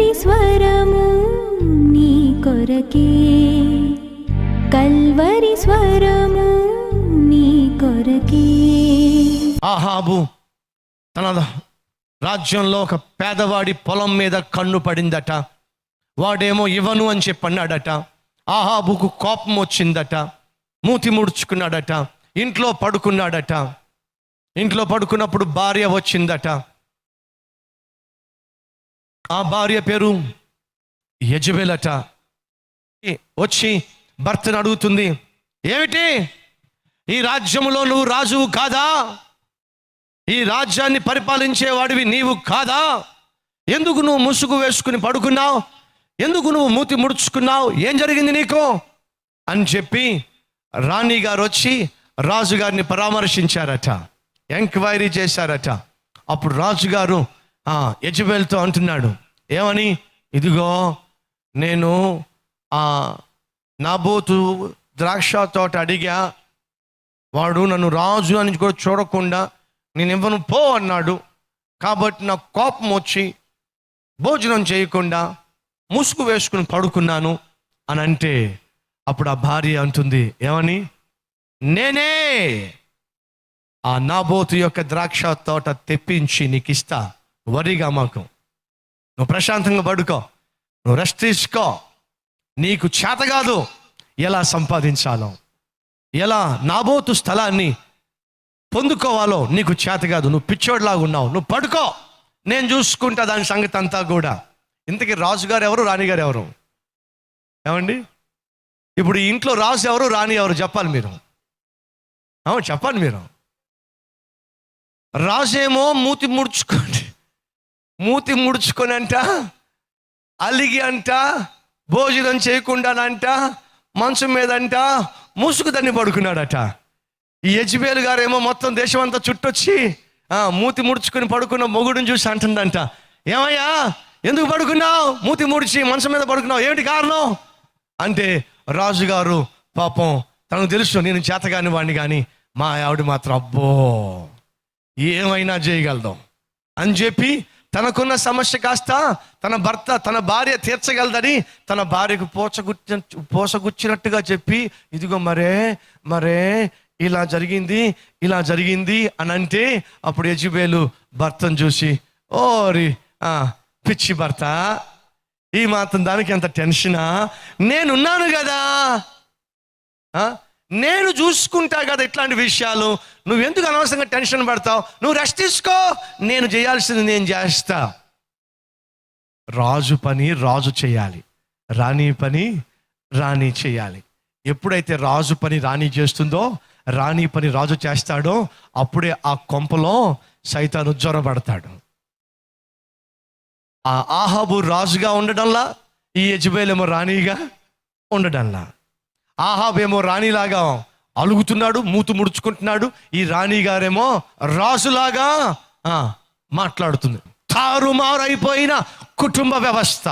Calvary స్వరము నీ కొరకే, కల్వరి స్వరము నీ కొరకే. ఆహాబు తన రాజ్యంలో ఒక పేదవాడి పొలం మీద కన్ను పడిందట. వాడేమో ఇవ్వను అని చెప్పన్నాడట. ఆహాబుకు కోపం వచ్చిందట. మూతి ముడుచుకున్నాడట. ఇంట్లో పడుకున్నాడట. ఇంట్లో పడుకున్నప్పుడు భార్య వచ్చిందట. ఆ భార్య పేరు యెజబెలట. వచ్చి భర్తను అడుగుతుంది, ఏమిటి ఈ రాజ్యంలో నువ్వు రాజువు కాదా? ఈ రాజ్యాన్ని పరిపాలించేవాడివి నీవు కాదా? ఎందుకు నువ్వు ముసుగు వేసుకుని పడుకున్నావు? ఎందుకు నువ్వు మూతి ముడుచుకున్నావు? ఏం జరిగింది నీకు అని చెప్పి రాణి గారు వచ్చి రాజుగారిని పరామర్శించారట. ఎంక్వైరీ చేశారట. అప్పుడు రాజుగారు యెజబెల్తో అంటున్నాడు, ఏమని? ఇదిగో నేను నాబోతు ద్రాక్ష తోట అడిగా, వాడు నన్ను రాజు అని కూడా చూడకుండా నేను ఇవ్వను పో అన్నాడు. కాబట్టి నాకు కోపం వచ్చి భోజనం చేయకుండా ముసుగు వేసుకుని పడుకున్నాను అని అంటే, అప్పుడు ఆ భార్య అంటుంది, ఏమని? నేనే ఆ నాబోతు యొక్క ద్రాక్ష తోట తెప్పించి నీకు ఇస్తా, వరిగా మాకు, నువ్వు ప్రశాంతంగా పడుకో, నువ్వు రెస్ట్ తీసుకో. నీకు చేత కాదు ఎలా సంపాదించాలో, ఎలా నాబోతు స్థలాన్ని పొందుకోవాలో నీకు చేత కాదు, నువ్వు పిచ్చోడ్లాగా ఉన్నావు, నువ్వు పడుకో, నేను చూసుకుంటా దాని సంగతి అంతా కూడా. ఇంతకీ రాజుగారు ఎవరు, రాణిగారు ఎవరు? ఏమండి, ఇప్పుడు ఈ ఇంట్లో రాజు ఎవరు, రాణి ఎవరు? చెప్పాలి మీరు. చెప్పాలి మీరు. రాజేమో మూతి ముడుచుకొని అంట, అలిగి అంట, భోజనం చేయకుండానంట, మంచం మీదంట ముసుగు దాన్ని పడుకున్నాడట. ఈ యెజబెలు గారేమో మొత్తం దేశం అంతా చుట్టొచ్చి మూతి ముడుచుకొని పడుకున్న మొగుడుని చూసి అంటుందంట, ఏమయ్యా ఎందుకు పడుకున్నావు? మూతి ముడిచి మంచం మీద పడుకున్నావు, ఏమిటి కారణం అంటే, రాజుగారు పాపం తనకు తెలుసు నేను చేతగాని వాడిని, కానీ మా ఆవిడ మాత్రం అబ్బో ఏమైనా చేయగలదు అని చెప్పి తనకున్న సమస్య కాస్త తన భార్య తీర్చగలదని తన భార్యకు పోసగుచ్చినట్టుగా చెప్పి, ఇదిగో మరే ఇలా జరిగింది అని అంటే, అప్పుడు యెజబెలు భర్తను చూసి, ఓరి పిచ్చి భర్త, ఈ మాత్రం దానికి ఎంత టెన్షనా? నేనున్నాను కదా, నేను చూసుకుంటా కదా ఇట్లాంటి విషయాలు, నువ్వెందుకు అనవసరంగా టెన్షన్ పడతావు? నువ్వు రెస్ట్ తీసుకో, నేను చేయాల్సింది నేను చేస్తా. రాజు పని రాజు చేయాలి, రాణి పని రాణి చేయాలి. ఎప్పుడైతే రాజు పని రాణి చేస్తుందో, రాణి పని రాజు చేస్తాడో, అప్పుడే ఆ కొంపలో సైతాను జ్వరపడతాడు. ఆ ఆహాబు రాజుగా ఉండడంలా, ఈ యెజబెలేమో రాణిగా ఉండడంలా. ఆహాబేమో రాణిలాగా అలుగుతున్నాడు, మూతు ముడుచుకుంటున్నాడు. ఈ రాణి గారేమో రాజులాగా మాట్లాడుతుంది. తారుమారైపోయిన కుటుంబ వ్యవస్థ.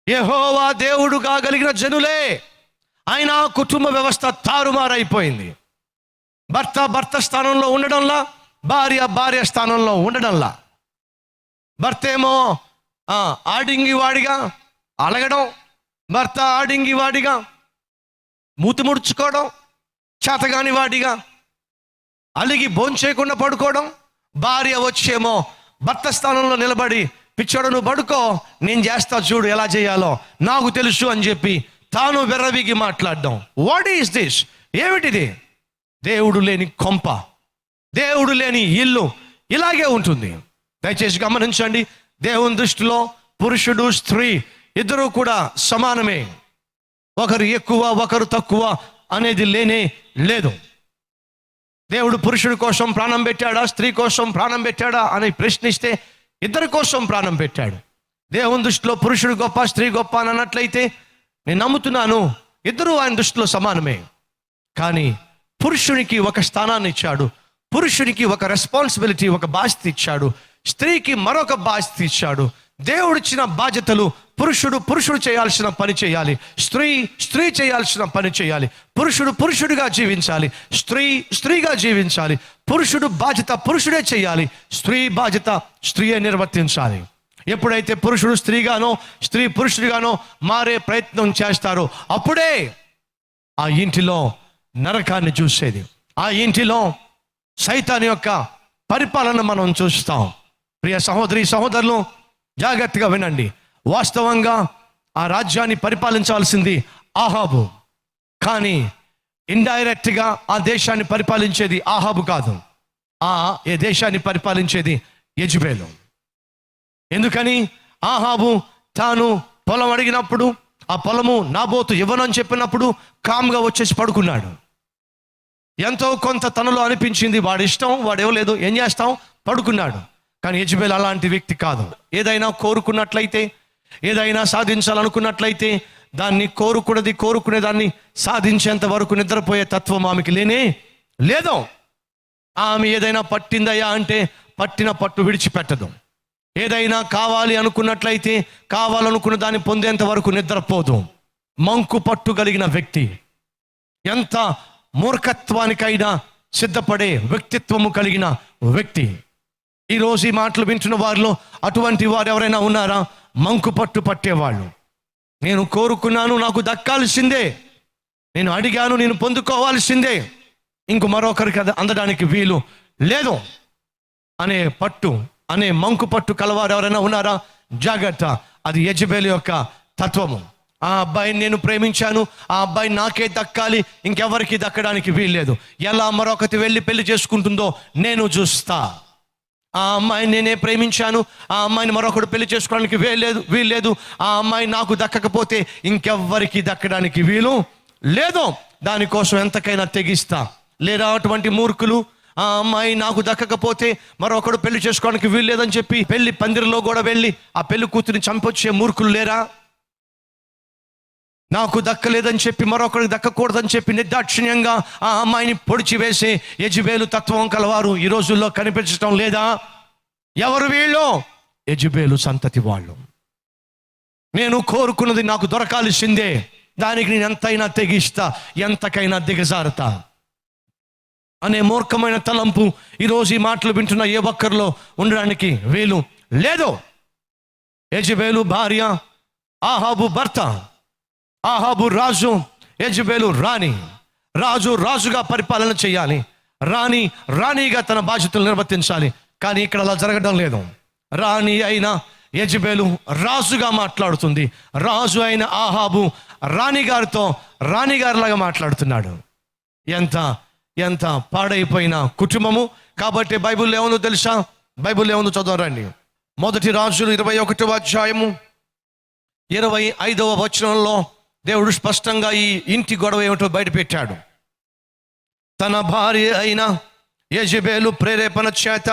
యెహోవా దేవుడు కాగలిగిన జనులే, ఆయన కుటుంబ వ్యవస్థ తారుమారైపోయింది. భర్త స్థానంలో ఉండడంలా, భార్య స్థానంలో ఉండడంలా. భర్త ఏమో ఆడింగి వాడిగా అలగడం, భర్త ఆడింగి వాడిగా మూతి ముడుచుకోవడం, చేతగాని వాడిగా అలిగి భోంచేయకుండా పడుకోవడం. భార్య వచ్చేమో భర్త స్థానంలో నిలబడి, పిచ్చోడు నువ్వు పడుకో, నేను చేస్తా చూడు ఎలా చేయాలో, నాకు తెలుసు అని చెప్పి తాను వెర్రవిగి మాట్లాడడం. What is this? ఏమిటిది? దేవుడు లేని కొంప, దేవుడు లేని ఇల్లు ఇలాగే ఉంటుంది. దయచేసి గమనించండి, దేవుని దృష్టిలో పురుషుడు స్త్రీ ఇద్దరూ కూడా సమానమే. ఒకరు ఎక్కువ ఒకరు తక్కువ అనేది లేనే లేదు. దేవుడు పురుషుడి కోసం ప్రాణం పెట్టాడా, స్త్రీ కోసం ప్రాణం పెట్టాడా అని ప్రశ్నిస్తే ఇద్దరి కోసం ప్రాణం పెట్టాడు. దేవుని దృష్టిలో పురుషుడు గొప్ప స్త్రీ గొప్ప అని అన్నట్లయితే నేను నమ్ముతున్నాను ఇద్దరూ ఆయన దృష్టిలో సమానమే. కానీ పురుషునికి ఒక స్థానాన్ని ఇచ్చాడు, పురుషునికి ఒక రెస్పాన్సిబిలిటీ, ఒక బాధ్యత ఇచ్చాడు, స్త్రీకి మరొక బాధ్యత ఇచ్చాడు. దేవుడిచ్చిన బాధ్యతలు పురుషుడు చేయాల్సిన పని చేయాలి, స్త్రీ చేయాల్సిన పని చేయాలి. పురుషుడిగా జీవించాలి, స్త్రీగా జీవించాలి. పురుషుడు బాధ్యత పురుషుడే చేయాలి, స్త్రీ బాధ్యత స్త్రీయే నిర్వర్తించాలి. ఎప్పుడైతే పురుషుడు స్త్రీగానో, స్త్రీ పురుషుడిగానో మారే ప్రయత్నం చేస్తారో అప్పుడే ఆ ఇంటిలో నరకాన్ని చూసేది, ఆ ఇంటిలో సైతాన్ యొక్క పరిపాలన మనం చూస్తాం. ప్రియ సహోదరి సహోదరులు, జాగ్రత్తగా వినండి. వాస్తవంగా ఆ రాజ్యాన్ని పరిపాలించాల్సింది ఆహాబు, కానీ ఇండైరెక్ట్గా ఆ దేశాన్ని పరిపాలించేది ఆహాబు కాదు, ఏ దేశాన్ని పరిపాలించేది యెజెబెలు. ఎందుకని? ఆహాబు తాను పొలం అడిగినప్పుడు ఆ పొలము నాబోతు ఇవ్వనని చెప్పినప్పుడు కామ్గా వచ్చేసి పడుకున్నాడు. ఎంతో కొంత తనలో అనిపించింది, వాడి ఇష్టం, వాడు ఇవ్వలేదు, ఏం చేస్తాం, పడుకున్నాడు. కానీ యెజెబెలు అలాంటి వ్యక్తి కాదు. ఏదైనా కోరుకున్నట్లయితే, ఏదైనా సాధించాలనుకున్నట్లయితే దాన్ని కోరుకునే దాన్ని సాధించేంత వరకు నిద్రపోయే తత్వం ఆమెకి లేనే లేదు. ఆమె ఏదైనా పట్టిందయ్యా అంటే పట్టిన పట్టు విడిచిపెట్టదు. ఏదైనా కావాలి అనుకున్నట్లయితే కావాలనుకున్న దాన్ని పొందేంత వరకు నిద్రపోదు. మంకు పట్టు కలిగిన వ్యక్తి, ఎంత మూర్ఖత్వానికైనా సిద్ధపడే వ్యక్తిత్వము కలిగిన వ్యక్తి. ఈరోజు ఈ మాటలు వింటున్న వారిలో అటువంటి వారు ఎవరైనా ఉన్నారా? మంకు పట్టు పట్టేవాళ్ళు. నేను కోరుకున్నాను, నాకు దక్కాల్సిందే, నేను అడిగాను, నేను పొందుకోవాల్సిందే, ఇంకో మరొకరికి అందడానికి వీలు లేదు అనే పట్టు, అనే మంకు పట్టు కలవారు ఎవరైనా ఉన్నారా? జాగ్రత్త, అది యెజెబెలు యొక్క తత్వము. ఆ అబ్బాయిని నేను ప్రేమించాను, ఆ అబ్బాయి నాకే దక్కాలి, ఇంకెవరికి దక్కడానికి వీల్లేదు. ఎలా మరొకటి వెళ్ళి పెళ్లి చేసుకుంటుందో నేను చూస్తా. ఆ అమ్మాయిని నేనే ప్రేమించాను, ఆ అమ్మాయిని మరొకడు పెళ్లి చేసుకోవడానికి వీల్లేదు. ఆ అమ్మాయి నాకు దక్కకపోతే ఇంకెవ్వరికి దక్కడానికి వీలు లేదు. దానికోసం ఎంతకైనా తెగిస్తా. లేదా అటువంటి మూర్ఖులు, ఆ అమ్మాయి నాకు దక్కకపోతే మరొకడు పెళ్లి చేసుకోవడానికి వీల్లేదని చెప్పి పెళ్లి పందిరిలో కూడా వెళ్ళి ఆ పెళ్లి కూతురిని చంపొచ్చే మూర్ఖులు లేరా? నాకు దక్కలేదని చెప్పి మరొకరికి దక్కకూడదని చెప్పి నిర్దాక్షిణ్యంగా ఆ అమ్మాయిని పొడిచి వేసే యెజెబెలు తత్వం కలవారు ఈ రోజుల్లో కనిపించటం లేదా? ఎవరు వీళ్ళు? యెజెబెలు సంతతి వాళ్ళు. నేను కోరుకున్నది నాకు దొరకాల్సిందే, దానికి నేను ఎంతైనా తెగిస్తా, ఎంతకైనా దిగజారుతా అనే మూర్ఖమైన తలంపు ఈరోజు ఈ మాటలు వింటున్న ఏ ఒక్కరిలో ఉండడానికి వీలు లేదు. యెజెబెలు భార్య, ఆహాబు భర్త. ఆహాబు రాజు, యెజెబెలు రాణి. రాజు రాజుగా పరిపాలన చేయాలి, రాణి రాణిగా తన బాధ్యతలు నిర్వర్తించాలి. కానీ ఇక్కడ అలా జరగడం లేదు. రాణి అయిన యెజెబెలు రాజుగా మాట్లాడుతుంది, రాజు అయిన ఆహాబు రాణిగారితో రాణిగారిలాగా మాట్లాడుతున్నాడు. ఎంత ఎంత పాడైపోయిన కుటుంబము. కాబట్టి బైబిల్లో ఏముందో తెలుసా? బైబిల్లో ఏముందో చదవరండి. 1 రాజులు 21వ అధ్యాయము 25వ వచనంలో దేవుడు స్పష్టంగా ఈ ఇంటి గొడవ ఏమిటో బయటపెట్టాడు. తన భార్య అయిన యెజెబెలు ప్రేరేపణ చేత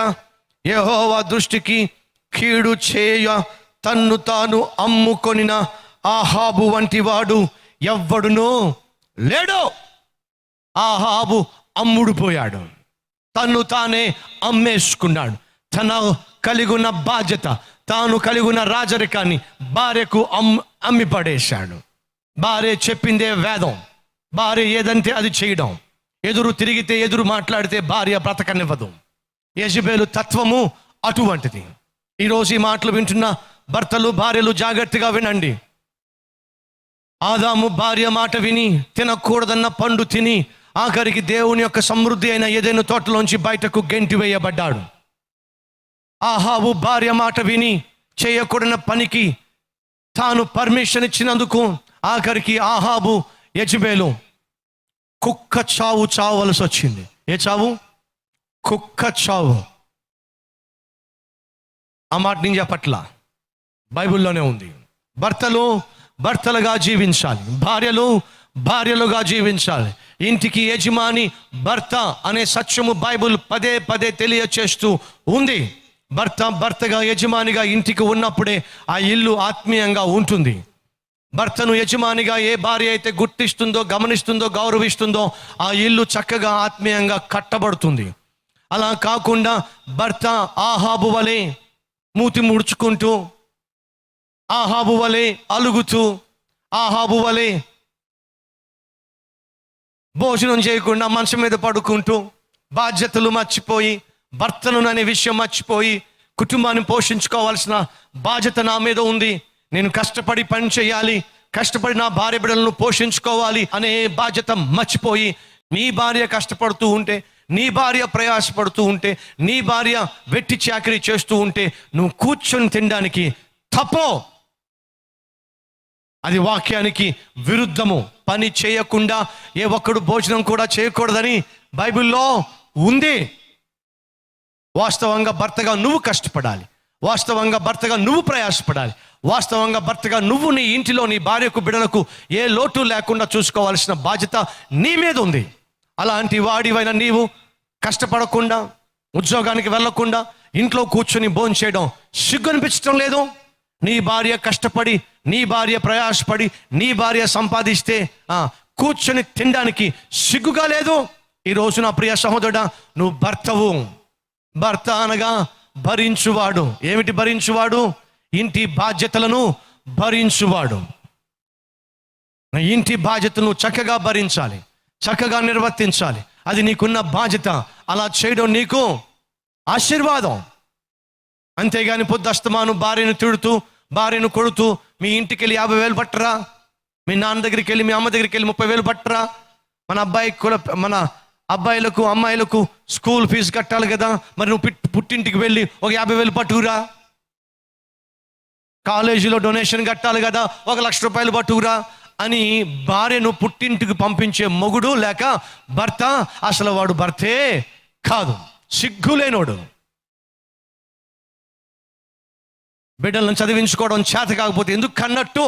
యెహోవా దృష్టికి కీడు చేయ తన్ను తాను అమ్ముకొనిన ఆహాబు వంటి వాడు ఎవ్వడునో లేడు. ఆహాబు అమ్ముడుపోయాడు, తన్ను తానే అమ్మేసుకున్నాడు. తన కలిగిన బాధ్యత, తాను కలిగిన రాజరికాన్ని భార్యకు అమ్మి పడేశాడు. భార్య చెప్పిందే వేదం, భార్య ఏదంటే అది చేయడం, ఎదురు తిరిగితే ఎదురు మాట్లాడితే భార్య బ్రతకనివ్వదు. యెజెబెలు తత్వము అటువంటిది. ఈరోజు ఈ మాటలు వింటున్న భర్తలు, భార్యలు జాగ్రత్తగా వినండి. ఆదాము భార్య మాట విని తినకూడదన్న పండు తిని ఆఖరికి దేవుని యొక్క సమృద్ధి అయిన ఏదైనా తోటలోంచి బయటకు గెంటి వేయబడ్డాడు. ఆహాబు భార్య మాట విని చేయకూడని పనికి తాను పర్మిషన్ ఇచ్చినందుకు ఆఖరికి ఆహాబు యెజెబెలు కుక్క చావు చావలసి వచ్చింది. ఏ చావు? కుక్క చావు. ఆ మాట నేను చెప్పట్లా, బైబిల్లోనే ఉంది. భర్తలు భర్తలుగా జీవించాలి, భార్యలు భార్యలుగా జీవించాలి. ఇంటికి యజమాని భర్త అనే సత్యము బైబిల్ పదే పదే తెలియచేస్తూ ఉంది. భర్త భర్తగా యజమానిగా ఇంటికి ఉన్నప్పుడే ఆ ఇల్లు ఆత్మీయంగా ఉంటుంది. భర్తను యజమానిగా ఏ భార్య అయితే గుర్తిస్తుందో, గమనిస్తుందో, గౌరవిస్తుందో ఆ ఇల్లు చక్కగా ఆత్మీయంగా కట్టబడుతుంది. అలా కాకుండా భర్త ఆహాబు వలె మూతి ముడుచుకుంటూ, ఆహాబు వలె అలుగుతూ, ఆహాబు వలె భోజనం చేయకుండా మంచం మీద పడుకుంటూ, బాధ్యతలు మర్చిపోయి, భర్తను అనే విషయం మర్చిపోయి, కుటుంబాన్ని పోషించుకోవాల్సిన బాధ్యత నా మీద ఉంది. నేను కష్టపడి పని చేయాలి, కష్టపడి నా భార్య బిడ్డలను పోషించుకోవాలి అనే బాధ్యత మర్చిపోయి, నీ భార్య కష్టపడుతూ ఉంటే, నీ భార్య ప్రయాసపడుతూ ఉంటే, నీ భార్య వెట్టి చాకరీ చేస్తూ ఉంటే నువ్వు కూర్చొని తినడానికి తప్పో. అది వాక్యానికి విరుద్ధము. పని చేయకుండా ఏ ఒక్కడు భోజనం కూడా చేయకూడదని బైబిల్లో ఉంది. వాస్తవంగా భర్తగా నువ్వు కష్టపడాలి, వాస్తవంగా భర్తగా నువ్వు ప్రయాసపడాలి, వాస్తవంగా భర్తగా నువ్వు నీ ఇంటిలో నీ భార్యకు బిడ్డలకు ఏ లోటు లేకుండా చూసుకోవాల్సిన బాధ్యత నీ మీద ఉంది. అలాంటి వాడివైన నీవు కష్టపడకుండా, ఉద్యోగానికి వెళ్ళకుండా, ఇంట్లో కూర్చొని భోజనం చేయడం సిగ్గు అనిపించడం లేదు? నీ భార్య కష్టపడి, నీ భార్య ప్రయాసపడి, నీ భార్య సంపాదిస్తే కూర్చొని తినడానికి సిగ్గుగా లేదు? ఈరోజు నా ప్రియ సహోదరుడా, నువ్వు భర్తవు. భర్త అనగా భరించువాడు. ఏమిటి భరించువాడు? ఇంటి బాధ్యతలను భరించువాడు. ఇంటి బాధ్యతను చక్కగా భరించాలి, చక్కగా నిర్వర్తించాలి. అది నీకున్న బాధ్యత. అలా చేయడం నీకు ఆశీర్వాదం. అంతేగాని పొద్దుస్తమాను భార్యను తిడుతూ, భార్యను కొడుతూ, మీ ఇంటికి వెళ్ళి 50,000 పట్టరా, మీ నాన్న దగ్గరికి వెళ్ళి, మీ అమ్మ దగ్గరికి వెళ్ళి 30,000 పట్టరా, మన అబ్బాయిలకు అమ్మాయిలకు స్కూల్ ఫీజు కట్టాలి కదా, మరి నువ్వు పుట్టింటికి వెళ్ళి ఒక 50,000 పట్టుకురా, కాలేజీలో డొనేషన్ కట్టాలి కదా, 1,00,000 రూపాయలు పట్టుకురా అని భార్యను పుట్టింటికి పంపించే మొగుడు లేక భర్త అసలు వాడు భర్తే కాదు, సిగ్గులేనోడు. బిడ్డలను చదివించుకోవడం చేత కాకపోతే ఎందుకు కన్నట్టు?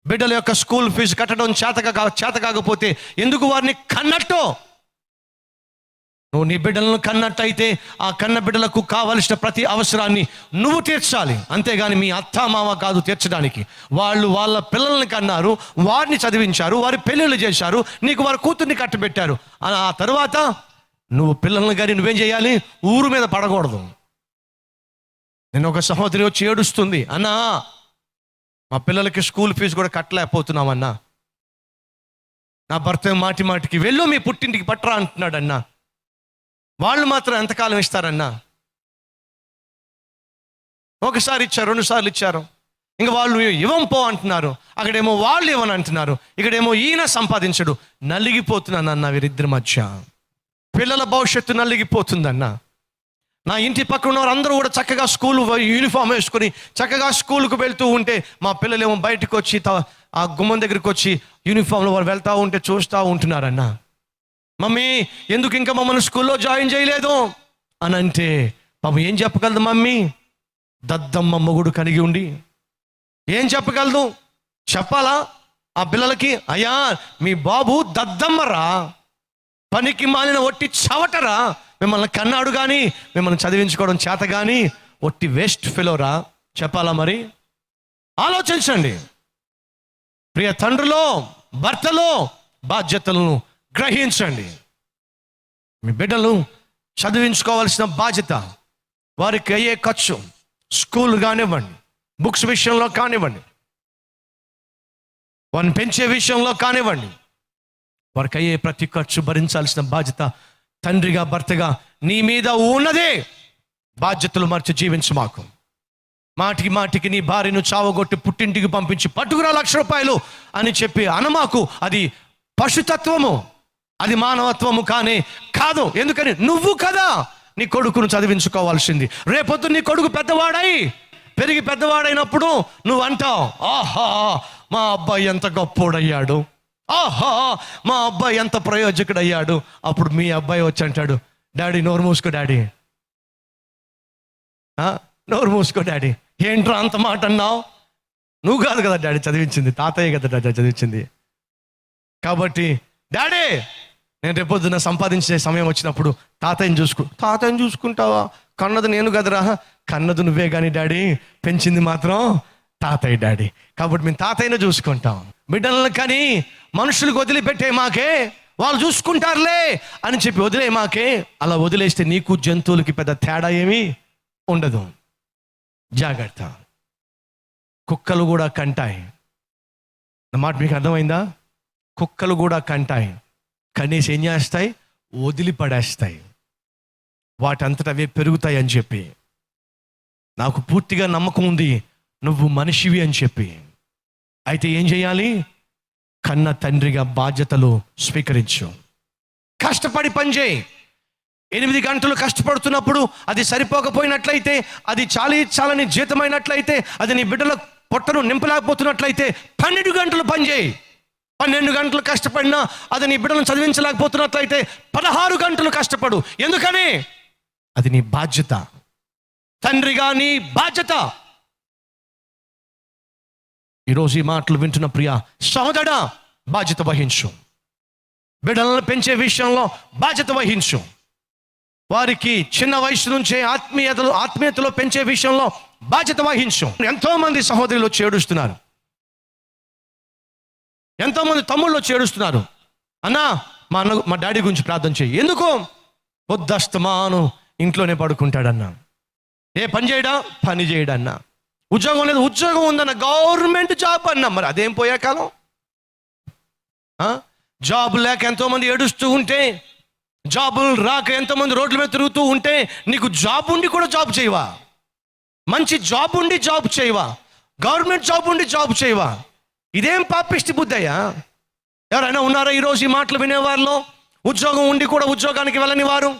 బిడ్డల యొక్క స్కూల్ ఫీజు కట్టడం చేత కాకపోతే ఎందుకు వారిని కన్నట్టు? నువ్వు నీ బిడ్డలను కన్నట్టయితే ఆ కన్న బిడ్డలకు కావలసిన ప్రతి అవసరాన్ని నువ్వు తీర్చాలి. అంతేగాని మీ అత్తామామ కాదు తీర్చడానికి. వాళ్ళు వాళ్ళ పిల్లల్ని కన్నారు, వారిని చదివించారు, వారి పెళ్ళిళ్ళు చేశారు, నీకు వారి కూతుర్ని కట్టబెట్టారు. ఆ తర్వాత నువ్వు పిల్లల్ని కానీ నువ్వేం చేయాలి? ఊరు మీద పడకూడదు. నేను ఒక సహోదరి వచ్చి ఏడుస్తుంది, అన్నా మా పిల్లలకి స్కూల్ ఫీజు కూడా కట్టలేకపోతున్నామన్నా, నా భర్త మాటి మాటికి వెళ్ళు మీ పుట్టింటికి పట్టరా అంటున్నాడన్నా, వాళ్ళు మాత్రం ఎంతకాలం ఇస్తారన్నా? ఒకసారి ఇచ్చారు, 2 సార్లు ఇచ్చారు, ఇంకా వాళ్ళు ఇవ్వం పో అంటున్నారు. అక్కడేమో వాళ్ళు ఇవ్వని అంటున్నారు, ఇక్కడేమో ఈయన సంపాదించడు. నలిగిపోతున్నానన్న వీరిద్దరి మధ్య. పిల్లల భవిష్యత్తు నలిగిపోతుందన్న. నా ఇంటి పక్కన ఉన్నవారు అందరూ కూడా చక్కగా స్కూల్ యూనిఫామ్ వేసుకొని చక్కగా స్కూల్కు వెళ్తూ ఉంటే, మా పిల్లలేమో బయటకు వచ్చి ఆ గుమ్మం దగ్గరికి వచ్చి యూనిఫామ్లో వారు వెళ్తూ ఉంటే చూస్తూ ఉంటున్నారన్న. మమ్మీ ఎందుకు ఇంకా మమ్మల్ని స్కూల్లో జాయిన్ చేయలేదు అని అంటే, పాపం ఏం చెప్పగలదు మమ్మీ? దద్దమ్మ మొగుడు కలిగి ఉండి ఏం చెప్పగలదు? చెప్పాలా ఆ పిల్లలకి? అయ్యా మీ బాబు దద్దమ్మరా, పనికి మాలిన ఒట్టి చవటరా, మిమ్మల్ని కన్నాడు కానీ మిమ్మల్ని చదివించుకోవడం చేత కానీ ఒట్టి వేస్ట్ ఫెలోరా చెప్పాలా? మరి ఆలోచించండి ప్రియ తండ్రులో, భర్తలో బాధ్యతలను గ్రహించండి. మీ బిడ్డలు చదివించుకోవాల్సిన బాధ్యత, వారికి అయ్యే ఖర్చు, స్కూల్ కానివ్వండి, బుక్స్ విషయంలో కానివ్వండి, వారిని పెంచే విషయంలో కానివ్వండి, వారికి అయ్యే ప్రతి ఖర్చు భరించాల్సిన బాధ్యత తండ్రిగా భర్తగా నీ మీద ఉన్నదే. బాధ్యతలు మర్చి జీవించు మాకు. మాటికి మాటికి నీ భార్యను చావగొట్టి పుట్టింటికి పంపించి పట్టుకురా 1,00,000 రూపాయలు అని చెప్పి అనమాకు. అది పశుతత్వము, అది మానవత్వము కానే కాదు. ఎందుకని నువ్వు కదా నీ కొడుకును చదివించుకోవాల్సింది. రేపొద్దు నీ కొడుకు పెరిగి పెద్దవాడైనప్పుడు నువ్వు అంటావు, ఆహా మా అబ్బాయి ఎంత గొప్పోడయ్యాడు, ఆహా మా అబ్బాయి ఎంత ప్రయోజకుడయ్యాడు. అప్పుడు మీ అబ్బాయి వచ్చి అంటాడు, డాడీ నోరు మూసుకో డాడీ, నోరు మూసుకో డాడీ. ఏంట్రా అంత మాట అన్నావు? నువ్వు కాదు కదా డాడీ చదివించింది, తాతయ్య కదా డాడీ చదివించింది. కాబట్టి డాడీ నేను రేపొద్దున సంపాదించే సమయం వచ్చినప్పుడు తాతయ్యని చూసుకుంటావా? కన్నది నేను కదరా. కన్నది నువ్వే కానీ డాడీ, పెంచింది మాత్రం తాతయ్య డాడీ. కాబట్టి మేము తాతయ్యను చూసుకుంటాం. బిడ్డలను కానీ మనుషులకు వదిలిపెట్టే మాకే, వాళ్ళు చూసుకుంటారులే అని చెప్పి వదిలే మాకే. అలా వదిలేస్తే నీకు జంతువులకి పెద్ద తేడా ఏమీ ఉండదు. జాగ్రత్త. కుక్కలు కూడా కంటాయి. నా మాట మీకు అర్థమైందా? కుక్కలు కూడా కంటాయి, కనీసం ఏం చేస్తాయి? వదిలిపడేస్తాయి, వాటంతట అవే పెరుగుతాయి అని చెప్పి. నాకు పూర్తిగా నమ్మకం ఉంది నువ్వు మనిషివి అని చెప్పి. అయితే ఏం చేయాలి? కన్న తండ్రిగా బాధ్యతలు స్వీకరించు. కష్టపడి పనిచేయి. 8 గంటలు కష్టపడుతున్నప్పుడు అది సరిపోకపోయినట్లయితే, అది చాలని జీతమైనట్లయితే, అది నీ బిడ్డల పొట్టను నింపలేకపోతున్నట్లయితే 12 గంటలు పనిచేయి. 12 గంటలు కష్టపడినా అది నీ బిడ్డలను చదివించలేకపోతున్నట్లయితే 16 గంటలు కష్టపడు. ఎందుకని? అది నీ బాధ్యత. తండ్రిగా నీ బాధ్యత. ఈరోజు ఈ మాటలు వింటున్న ప్రియ సహోదరా, బాధ్యత వహించు. బిడ్డలను పెంచే విషయంలో బాధ్యత వహించు. వారికి చిన్న వయసు నుంచే ఆత్మీయతలో పెంచే విషయంలో బాధ్యత వహించు. ఎంతో మంది సహోదరులు వచ్చి ఏడుస్తున్నారు, ఎంతో మంది తమ్ముళ్ళు వచ్చి ఏడుస్తున్నారు. అన్నా, మా డాడీ గురించి ప్రార్థన చేయి. ఎందుకు? పొద్దస్తమాను ఇంట్లోనే పడుకుంటాడన్నా, ఏ పని చేయడా, పని చేయడన్నా. ఉద్యోగం లేదు, ఉద్యోగం ఉందన్న, గవర్నమెంట్ జాబ్ అన్నా. మరి అదేం పోయే కాలం? జాబ్ లేక ఎంతోమంది ఏడుస్తూ ఉంటే, జాబులు రాక ఎంతోమంది రోడ్ల మీద తిరుగుతూ ఉంటే, నీకు జాబ్ ఉండి కూడా జాబ్ చేయవా? మంచి జాబ్ ఉండి జాబ్ చేయవా? గవర్నమెంట్ జాబ్ ఉండి జాబ్ చేయవా? ఇదేం పాపిష్టి బుద్ధయ్యా? ఎవరైనా ఉన్నారా ఈరోజు ఈ మాటలు వినేవారిలో? ఉద్యోగం ఉండి కూడా ఉద్యోగానికి వెళ్ళని వారు,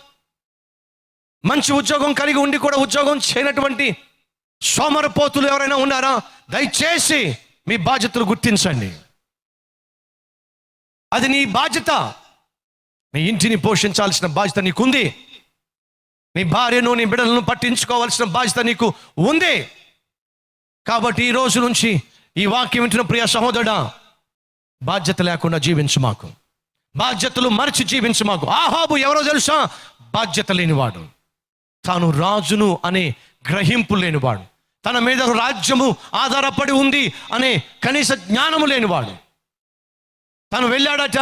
మంచి ఉద్యోగం కలిగి ఉండి కూడా ఉద్యోగం చేయనటువంటి సోమరపోతులు ఎవరైనా ఉన్నారా? దయచేసి మీ బాధ్యతలు గుర్తించండి. అది నీ బాధ్యత. నీ ఇంటిని పోషించాల్సిన బాధ్యత నీకుంది. నీ భార్యను, నీ బిడ్డలను పట్టించుకోవాల్సిన బాధ్యత నీకు ఉంది. కాబట్టి ఈ రోజు నుంచి ఈ వాక్యం వింటున్న ప్రియ సహోదరుడా, బాధ్యత లేకుండా జీవించు మాకు. బాధ్యతలు మరిచి జీవించు మాకు. ఆహాబు ఎవరో తెలుసా? బాధ్యత లేనివాడు, తాను రాజును అనే గ్రహింపు లేనివాడు, తన మీద రాజ్యము ఆధారపడి ఉంది అనే కనీస జ్ఞానము లేనివాడు. తను వెళ్ళాడట,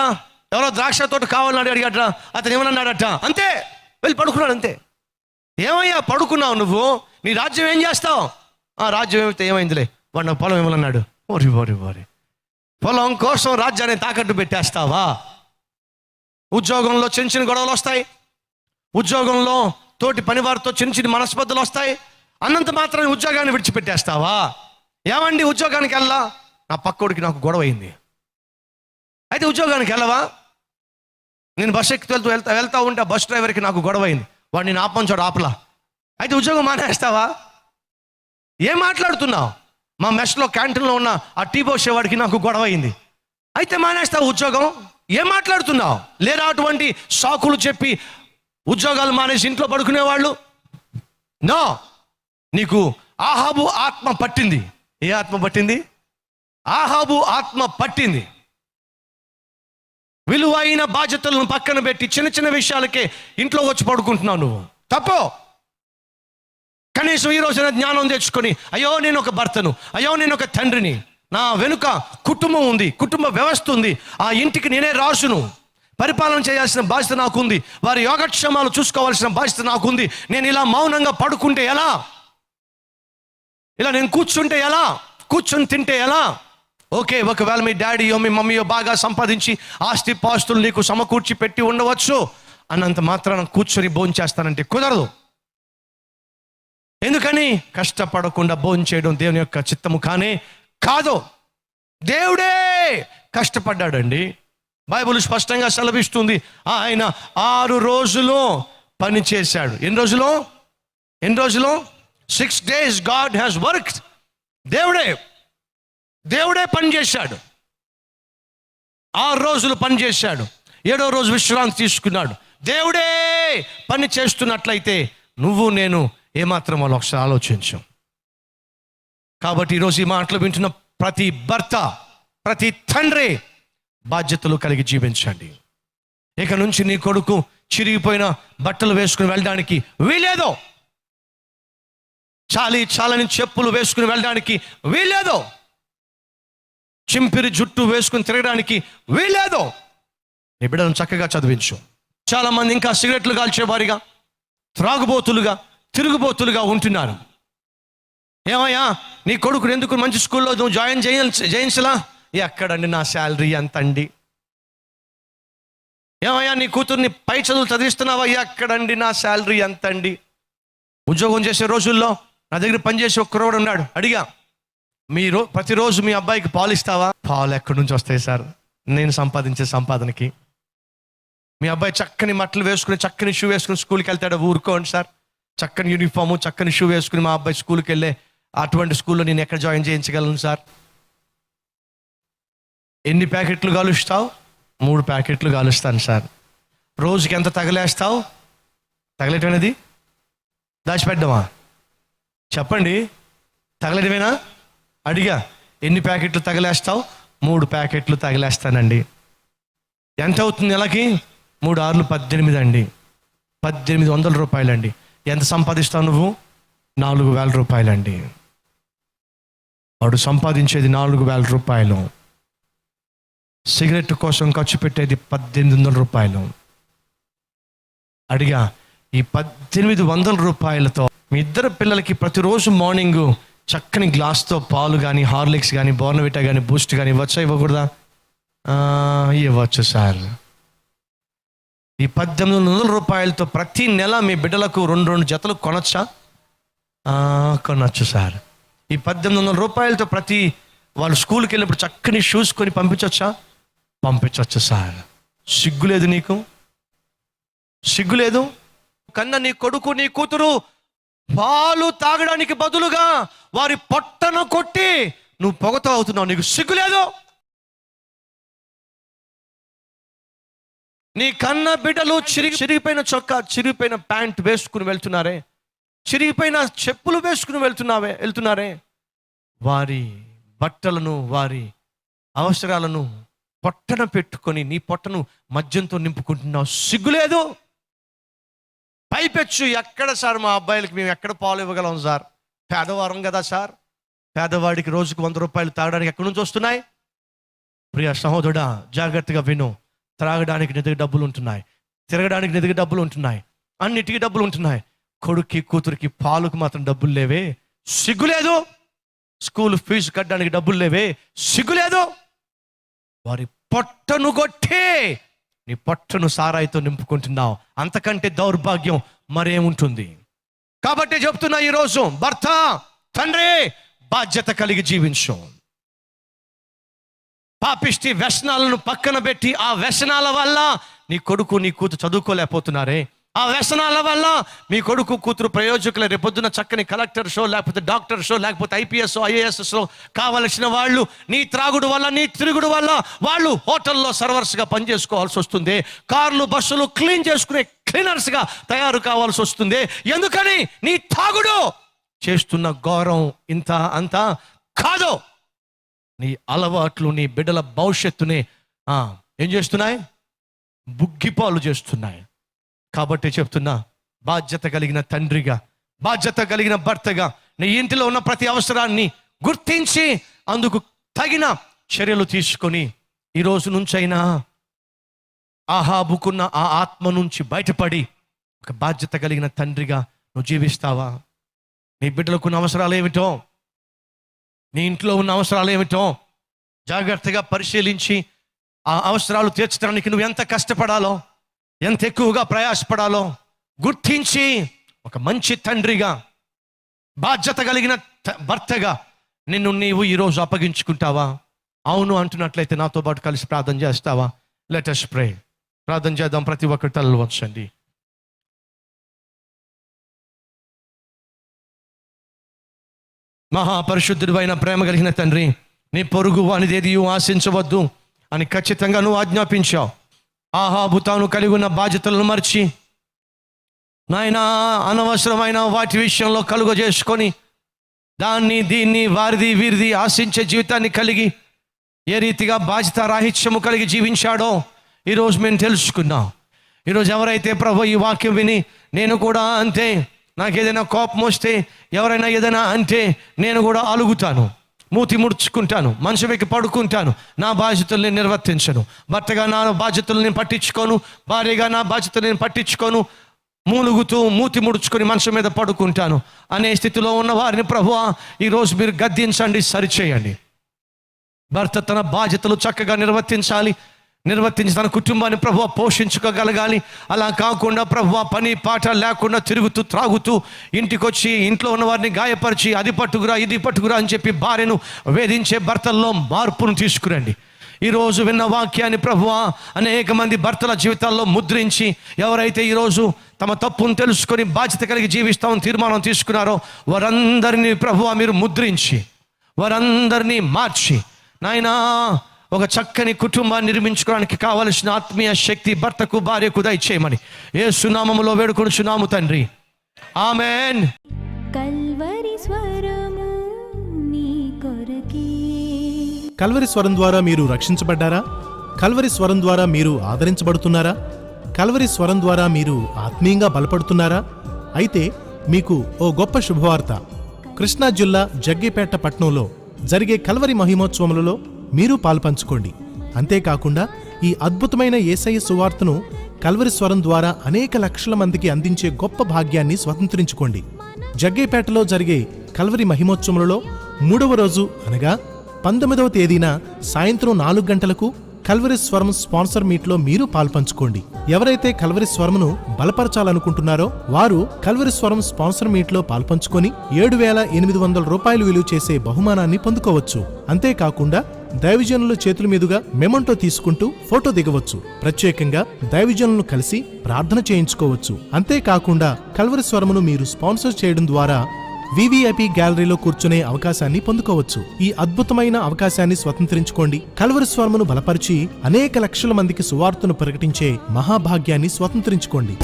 ఎవరో ద్రాక్ష తోట కావాలని అడిగాడట. అతను ఏమన్నాడట? అంతే, వెళ్ళి పడుకున్నాడు. అంతే. ఏమయ్యా పడుకున్నావు నువ్వు? నీ రాజ్యం ఏం చేస్తావు? రాజ్యం ఏమైతే ఏమైందిలే, వాడు పొలం ఏమన్నాడు? ఓరి ఓరి ఓరి, పొలం కోసం రాజ్యాన్ని తాకట్టు పెట్టేస్తావా? ఉద్యోగంలో చిన్న చిన్న గొడవలు వస్తాయి, ఉద్యోగంలో తోటి పనివారితో చిన్న చిన్న మనస్పర్ధలు వస్తాయి. అన్నంత మాత్రం ఉద్యోగాన్ని విడిచిపెట్టేస్తావా? ఏమండి, ఉద్యోగానికి వెళ్ళా, నా పక్కోడికి నాకు గొడవ అయింది. అయితే ఉద్యోగానికి వెళ్ళవా? నేను బస్ ఎక్కి వెళ్తా ఉంటే బస్ డ్రైవర్కి నాకు గొడవ అయింది, వాడు నేను ఆపని చోట ఆపలా. అయితే ఉద్యోగం మానేస్తావా? ఏం మాట్లాడుతున్నావు? మా మెస్లో క్యాంటీన్లో ఉన్న ఆ టీ పోసేవాడికి నాకు గొడవ అయింది, అయితే మానేస్తావు ఉద్యోగం? ఏం మాట్లాడుతున్నావు? లేరా అటువంటి సాకులు చెప్పి ఉద్యోగాలు మానేసి ఇంట్లో పడుకునేవాళ్ళు? నో, నీకు ఆహాబు ఆత్మ పట్టింది. ఏ ఆత్మ పట్టింది? ఆహాబు ఆత్మ పట్టింది. విలువైన బాధ్యతలను పక్కన పెట్టి చిన్న చిన్న విషయాలకే ఇంట్లో వచ్చి పడుకుంటున్నావు నువ్వు. తప్పు. కనీసం ఈ రోజున జ్ఞానం తెచ్చుకొని, అయ్యో నేను ఒక భర్తను, అయ్యో నేను ఒక తండ్రిని, నా వెనుక కుటుంబం ఉంది, కుటుంబ వ్యవస్థ ఉంది, ఆ ఇంటికి నేనే రాజును, పరిపాలన చేయాల్సిన బాధ్యత నాకుంది, వారి యోగక్షేమాలు చూసుకోవాల్సిన బాధ్యత నాకుంది. నేను ఇలా మౌనంగా పడుకుంటే ఎలా? ఇలా నేను కూర్చుంటే ఎలా? కూర్చుని తింటే ఎలా? ఓకే, ఒకవేళ మీ డాడీయో మీ మమ్మీయో బాగా సంపాదించి ఆస్తి పాస్తులు నీకు సమకూర్చి పెట్టి ఉండవచ్చు, అన్నంత మాత్రాన కూర్చొని భోంచేస్తానంటే కుదరదు. ఎందుకని? కష్టపడకుండా భోంచేయడం దేవుని యొక్క చిత్తము కానే కాదు. దేవుడే కష్టపడ్డాడండి. బైబిల్ స్పష్టంగా సెలవిస్తుంది, ఆయన 6 రోజులు పని చేశాడు. ఎన్ని రోజులు? 6 days God has worked. దేవుడే పని చేశాడు. 6 రోజులు పని చేశాడు, 7వ రోజు విశ్రాంతి తీసుకున్నాడు. దేవుడే పని చేస్తున్నట్లయితే నువ్వు నేను ఏమాత్రం వాళ్ళు ఒకసారి ఆలోచించు. కాబట్టి ఈరోజు ఈ మాటలు వింటున్న ప్రతి భర్త, ప్రతి తండ్రి బాధ్యతలు కలిగి జీవించండి. ఇక నుంచి నీ కొడుకు చిరిగిపోయిన బట్టలు వేసుకుని వెళ్ళడానికి వీలేదు, చాలని చెప్పులు వేసుకుని వెళ్ళడానికి వీలేదు, చింపిరి జుట్టు వేసుకుని తిరగడానికి వీలేదు. నీ బిడ్డలను చక్కగా చదివించు. చాలా మంది ఇంకా సిగరెట్లు కాల్చేవారిగా, త్రాగుబోతులుగా, తిరుగుబోతులుగా ఉంటున్నారు. ఏమయ్యా, నీ కొడుకుని ఎందుకు మంచి స్కూల్లో నువ్వు జాయిన్ చేయించలా? ఎక్కడండి, నా శాలరీ ఎంత అండి? ఏమయ్యా, నీ కూతుర్ని పై చదువులు చదివిస్తున్నావా? ఎక్కడండి, నా శాలరీ ఎంత అండి? ఉద్యోగం చేసే రోజుల్లో నా దగ్గర పనిచేసి ఒక కుర్రవాడు ఉన్నాడు. అడిగా, మీరు ప్రతిరోజు మీ అబ్బాయికి పాలు ఇస్తావా? పాలు ఎక్కడి నుంచి వస్తాయి సార్, నేను సంపాదించే సంపాదనకి. మీ అబ్బాయి చక్కని మట్టలు వేసుకుని చక్కని షూ వేసుకుని స్కూల్కి వెళ్తాడు. ఊరుకోండి సార్, చక్కని యూనిఫాము చక్కని షూ వేసుకుని మా అబ్బాయి స్కూల్కి వెళ్ళే అటువంటి స్కూల్లో నేను ఎక్కడ జాయిన్ చేయించగలను సార్? ఎన్ని ప్యాకెట్లు కాలుస్తావు? 3 ప్యాకెట్లు కాలుస్తాను సార్. రోజుకి ఎంత తగలేస్తావు? తగలేటమేనది దాచిపెట్టమా? చెప్పండి, తగలేటమేనా? అడిగా, ఎన్ని ప్యాకెట్లు తగలేస్తావు? 3 ప్యాకెట్లు తగిలేస్తానండి. ఎంత అవుతుంది నెలకి? 3 6 18 అండి. 1800 రూపాయలండి. ఎంత సంపాదిస్తావు నువ్వు? 4000 రూపాయలండి. వాడు సంపాదించేది 4000 రూపాయలు. సిగరెట్ కోసం ఖర్చు పెట్టేది 1800 రూపాయలు. అడిగా, ఈ 1800 రూపాయలతో మీ ఇద్దరు పిల్లలకి ప్రతిరోజు మార్నింగ్ చక్కని గ్లాస్తో పాలు కానీ హార్లిక్స్ కానీ బోర్నవిటా కానీ బూస్ట్ కానీ ఇవ్వచ్చా ఇవ్వకూడదా? ఇవ్వచ్చు సార్. ఈ 1800 రూపాయలతో ప్రతి నెల మీ బిడ్డలకు 2 జతలు కొనొచ్చా? కొనొచ్చు సార్. ఈ 1800 రూపాయలతో ప్రతి వాళ్ళు స్కూల్కి వెళ్ళినప్పుడు చక్కని షూస్ కొని పంపించవచ్చా? పంపించవచ్చు సార్. సిగ్గులేదు నీకు? సిగ్గులేదు? కన్న నీ కొడుకు నీ కూతురు పాలు తాగడానికి బదులుగా వారి పొట్టను కొట్టి నువ్వు పొగతో అవుతున్నావు. నీకు సిగ్గులేదు? నీ కన్న బిడ్డలు చిరిగిపోయిన చొక్కా చిరిగిపోయిన ప్యాంట్ వేసుకుని వెళ్తున్నారే, చిరిగిపోయిన చెప్పులు వేసుకుని వెళ్తున్నారే, వారి బట్టలను వారి అవసరాలను పొట్టన పెట్టుకొని నీ పొట్టను మద్యంతో నింపుకుంటున్నావు. సిగ్గులేదు? పైపెచ్చు, ఎక్కడ సార్ మా అబ్బాయిలకి మేము ఎక్కడ పాలు ఇవ్వగలం సార్? పేదవారం కదా సార్. పేదవాడికి రోజుకు 100 రూపాయలు తాగడానికి ఎక్కడి నుంచి వస్తున్నాయి? ప్రియ సహోదరుడా, జాగ్రత్తగా విను. త్రాగడానికి నీ దగ్గర డబ్బులు ఉంటున్నాయి, తిరగడానికి నీ దగ్గర డబ్బులు ఉంటున్నాయి, అన్నిటికీ డబ్బులు ఉంటున్నాయి. కొడుక్కి కూతురికి పాలకు మాత్రం డబ్బులు లేవే? సిగ్గులేదు? స్కూల్ ఫీజు కట్టడానికి డబ్బులు లేవే? సిగ్గులేదు? వారి పొట్టను కొట్టి నీ పొట్టను సారాయితో నింపుకుంటున్నావు. అంతకంటే దౌర్భాగ్యం మరేముంటుంది? కాబట్టి చెప్తున్నా ఈరోజు, భర్త తండ్రి బాధ్యత కలిగి జీవించు. పాపిష్టి వ్యసనాలను పక్కన పెట్టి, ఆ వ్యసనాల వల్ల నీ కొడుకు నీ కూతురు చదువుకోలేకపోతున్నారే, ఆ వ్యసనాల వల్ల మీ కొడుకు కూతురు ప్రయోజకులే, రేపొద్దున చక్కని కలెక్టర్ షో లేకపోతే డాక్టర్ షో లేకపోతే ఐపీఎస్ ఐఏఎస్ షో కావలసిన వాళ్ళు నీ త్రాగుడు వల్ల నీ తిరుగుడు వల్ల వాళ్ళు హోటల్లో సర్వర్స్గా పనిచేసుకోవాల్సి వస్తుంది. కార్లు బస్సులు క్లీన్ చేసుకునే క్లీనర్స్గా తయారు కావాల్సి వస్తుంది. ఎందుకని? నీ తాగుడు చేస్తున్న ఘోరం ఇంత అంతా కాదు. నీ అలవాట్లు నీ బిడ్డల భవిష్యత్తుని ఏం చేస్తున్నాయి? బుగ్గిపాలు చేస్తున్నాయి. కాబట్టి చెప్తున్నా, బాధ్యత కలిగిన తండ్రిగా, బాధ్యత కలిగిన భర్తగా నీ ఇంటిలో ఉన్న ప్రతి అవసరాన్ని గుర్తించి అందుకు తగిన చర్యలు తీసుకొని ఈ రోజు నుంచైనా ఆహాబుకున్న ఆ ఆత్మ నుంచి బయటపడి ఒక బాధ్యత కలిగిన తండ్రిగా నువ్వు జీవిస్తావా? నీ బిడ్డలకున్న అవసరాలు ఏమిటో, నీ ఇంట్లో ఉన్న అవసరాలు ఏమిటో జాగ్రత్తగా పరిశీలించి ఆ అవసరాలు తీర్చడానికి నువ్వు ఎంత కష్టపడాలో, ఎంత ఎక్కువగా ప్రయాసపడాలో గుర్తించి ఒక మంచి తండ్రిగా, బాధ్యత కలిగిన భర్తగా నిన్ను నీవు ఈరోజు అప్పగించుకుంటావా? అవును అంటున్నట్లయితే నాతో పాటు కలిసి ప్రార్థన చేస్తావా? Let us pray. ప్రార్థన చేద్దాం. ప్రతి ఒక్కరి తలలు వంచండి. మహాపరిశుద్ధుడైన ప్రేమ కలిగిన తండ్రి, నీ పొరుగు వానిదేది ఆశించవద్దు అని ఖచ్చితంగా నువ్వు ఆజ్ఞాపించావు. ఆహాబు తాను కలిగి ఉన్న బాధ్యతలను మర్చి నాయనా అనవసరమైన వాటి విషయంలో కలుగ చేసుకొని దాన్ని దీన్ని వారిది వీరిది ఆశించే జీవితాన్ని కలిగి ఏ రీతిగా బాధ్యత రాహిత్యము కలిగి జీవించాడో ఈరోజు మేము తెలుసుకున్నాం. ఈరోజు ఎవరైతే ప్రభు ఈ వాక్యం విని నేను కూడా అంతే, నాకు ఏదైనా కోపం వస్తే ఎవరైనా ఏదైనా అంటే నేను కూడా అలుగుతాను, మూతి ముడుచుకుంటాను, మంచం ఎక్కి పడుకుంటాను, నా బాధ్యతలు నేను నిర్వర్తించను, భర్తగా నా బాధ్యతలు నేను పట్టించుకోను, భార్యగా నా బాధ్యతలు నేను పట్టించుకోను, మూలుగుతూ మూతి ముడుచుకొని మంచం మీద పడుకుంటాను అనే స్థితిలో ఉన్న వారిని ప్రభువా ఈరోజు మీరు గద్దించండి, సరిచేయండి. భర్త తన బాధ్యతలు చక్కగా నిర్వర్తించాలి, నిర్వర్తించి తన కుటుంబాన్ని ప్రభువా పోషించుకోగలగాలి. అలా కాకుండా ప్రభువా పని పాట లేకుండా తిరుగుతూ త్రాగుతూ ఇంటికి వచ్చి ఇంట్లో ఉన్న వారిని గాయపరిచి అది పట్టుకురా ఇది పట్టుకురా అని చెప్పి భార్యను వేధించే భర్తల్లో మార్పును తీసుకురండి. ఈరోజు విన్న వాక్యాన్ని ప్రభువా అనేక మంది భర్తల జీవితాల్లో ముద్రించి, ఎవరైతే ఈరోజు తమ తప్పును తెలుసుకొని బాధ్యత కలిగి జీవిస్తామని తీర్మానం తీసుకున్నారో వారందరినీ ప్రభువా మీరు ముద్రించి వారందరినీ మార్చి నాయనా ఒక చక్కని కుటుంబాన్ని నిర్మించుకోవడానికి కావలసిన ఆత్మీయ శక్తి భర్తకు భార్యకు దయచేయమని యేసు నామములో వేడుకొనుచున్నాము తండ్రి, ఆమేన్. కల్వరి స్వరము నీ కొరకే. కల్వరి స్వరం ద్వారా మీరు రక్షించబడ్డారా? కల్వరి స్వరం ద్వారా మీరు ఆదరించబడుతున్నారా? కల్వరి స్వరం ద్వారా మీరు ఆత్మీయంగా బలపడుతున్నారా? అయితే మీకు ఓ గొప్ప శుభవార్త. కృష్ణా జిల్లా జగ్గేపేట పట్టణంలో జరిగే కల్వరి మహిమోత్సవములలో మీరు పాల్పంచుకోండి. అంతేకాకుండా ఈ అద్భుతమైన యేసయ్య సువార్తను కల్వరి స్వరం ద్వారా అనేక లక్షల మందికి అందించే గొప్ప భాగ్యాన్ని స్వతంత్రించుకోండి. జగ్గేపేటలో జరిగే కల్వరి మహిమోత్సవములలో 3వ రోజు అనగా 19వ తేదీన సాయంత్రం 4 గంటలకు కల్వరి స్వరం స్పాన్సర్ మీట్లో మీరు పాల్పంచుకోండి. ఎవరైతే కల్వరి స్వరమును బలపరచాలనుకుంటున్నారో వారు కల్వరి స్వరం స్పాన్సర్ మీట్లో పాల్పంచుకొని 7,800 రూపాయలు విలువ చేసే బహుమానాన్ని పొందుకోవచ్చు. అంతేకాకుండా దైవజనుల చేతుల మీదుగా మెమంటో తీసుకుంటూ ఫోటో దిగవచ్చు. ప్రత్యేకంగా దైవజనులను కలిసి ప్రార్థన చేయించుకోవచ్చు. అంతేకాకుండా కల్వరి స్వరమును మీరు స్పాన్సర్ చేయడం ద్వారా వివిఐపి గ్యాలరీలో కూర్చునే అవకాశాన్ని పొందుకోవచ్చు. ఈ అద్భుతమైన అవకాశాన్ని స్వతంత్రించుకోండి. కల్వరి స్వరమును బలపరిచి అనేక లక్షల మందికి సువార్తను ప్రకటించే మహాభాగ్యాన్ని స్వతంత్రించుకోండి.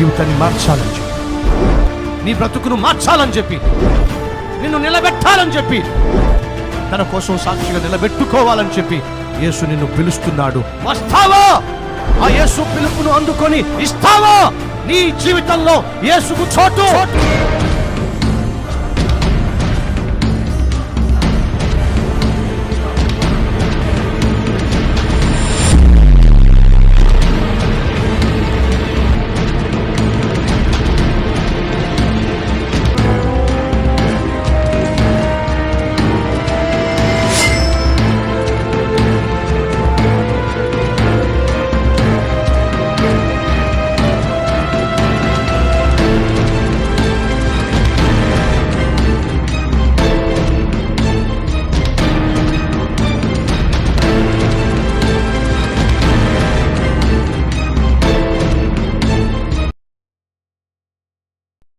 జీవితాన్ని మార్చాలని చెప్పి, నీ బ్రతుకును మార్చాలని చెప్పి, నిన్ను నిలబెట్టాలని చెప్పి, తన కోసం సాక్షిగా నిలబెట్టుకోవాలని చెప్పి యేసు నిన్ను పిలుస్తున్నాడు. వస్తావా? ఆ యేసు పిలుపును అందుకొని ఇస్తావా నీ జీవితంలో యేసుకు చోటు?